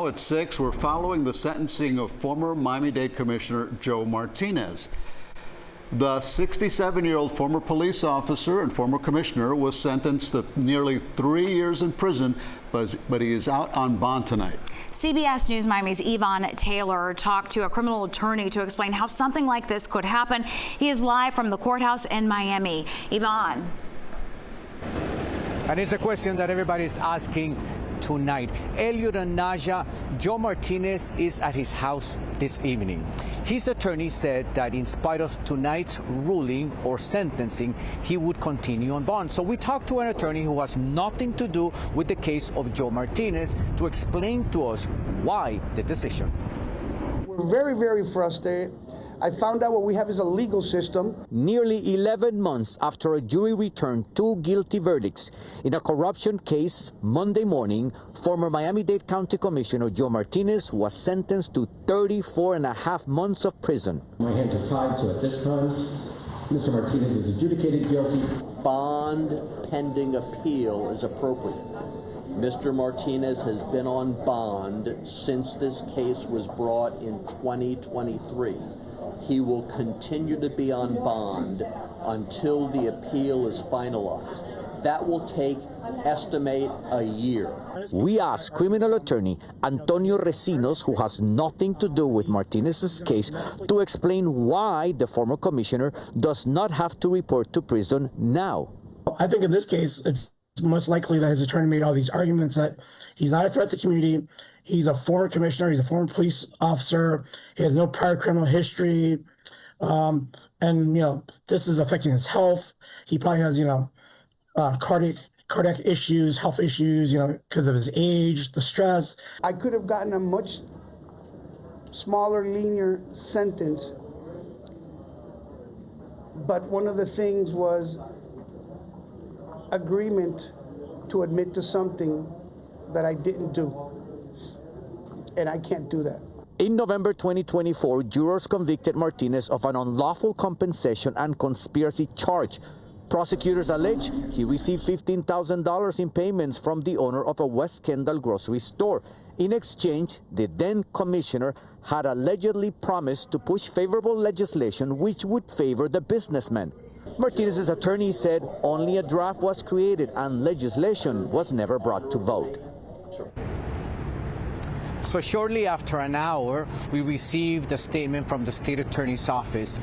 now at 6, we're following the sentencing of former Miami-Dade Commissioner Joe Martinez. The 67-year-old former police officer and former commissioner was sentenced to nearly 3 years in prison, but he is out on bond tonight. CBS News Miami's Yvonne Taylor talked to a criminal attorney to explain how something like this could happen. He is live from the courthouse in Miami. Yvonne. And it's a question that everybody's asking tonight. Elliot and Naja, Joe Martinez is at his house this evening. His attorney said that in spite of tonight's ruling or sentencing, he would continue on bond. So we talked to an attorney who has nothing to do with the case of Joe Martinez to explain to us why the decision. We're very, very frustrated. I found out what we have is a legal system. Nearly 11 months after a jury returned 2 guilty verdicts in a corruption case Monday morning, former Miami-Dade County Commissioner Joe Martinez was sentenced to 34.5 months of prison. My hands are tied, so at this time, Mr. Martinez is adjudicated guilty. Bond pending appeal is appropriate. Mr. Martinez has been on bond since this case was brought in 2023. He will continue to be on bond until the appeal is finalized. That will take, estimate, a year. We asked criminal attorney Antonio Recinos, who has nothing to do with Martinez's case, to explain why the former commissioner does not have to report to prison now. I think in this case, it's most likely that his attorney made all these arguments that he's not a threat to the community. He's a former commissioner. He's a former police officer. He has no prior criminal history. And, this is affecting his health. He probably has, cardiac issues, health issues, because of his age, the stress. I could have gotten a much smaller, linear sentence. But one of the things was agreement to admit to something that I didn't do. And I can't do that. In November 2024, jurors convicted Martinez of an unlawful compensation and conspiracy charge. Prosecutors allege he received $15,000 in payments from the owner of a West Kendall grocery store. In exchange, the then commissioner had allegedly promised to push favorable legislation which would favor the businessman. Martinez's attorney said only a draft was created and legislation was never brought to vote. So shortly after an hour, we received a statement from the state attorney's office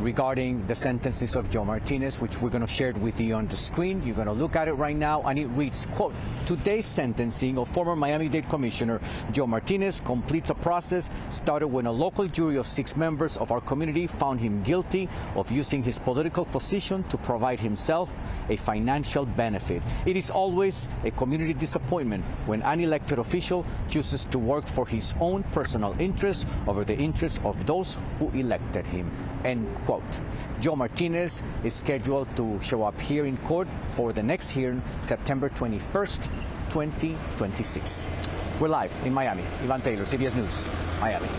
regarding the sentences of Joe Martinez, which we're going to share with you on the screen. You're going to look at it right now, and it reads, quote, "Today's sentencing of former Miami-Dade Commissioner Joe Martinez completes a process started when a local jury of 6 members of our community found him guilty of using his political position to provide himself a financial benefit. It is always a community disappointment when an elected official chooses to work for his own personal interests over the interests of those who elected him." End quote. Joe Martinez is scheduled to show up here in court for the next hearing, September 21st, 2026. We're live in Miami. Yvonne Taylor, CBS News, Miami.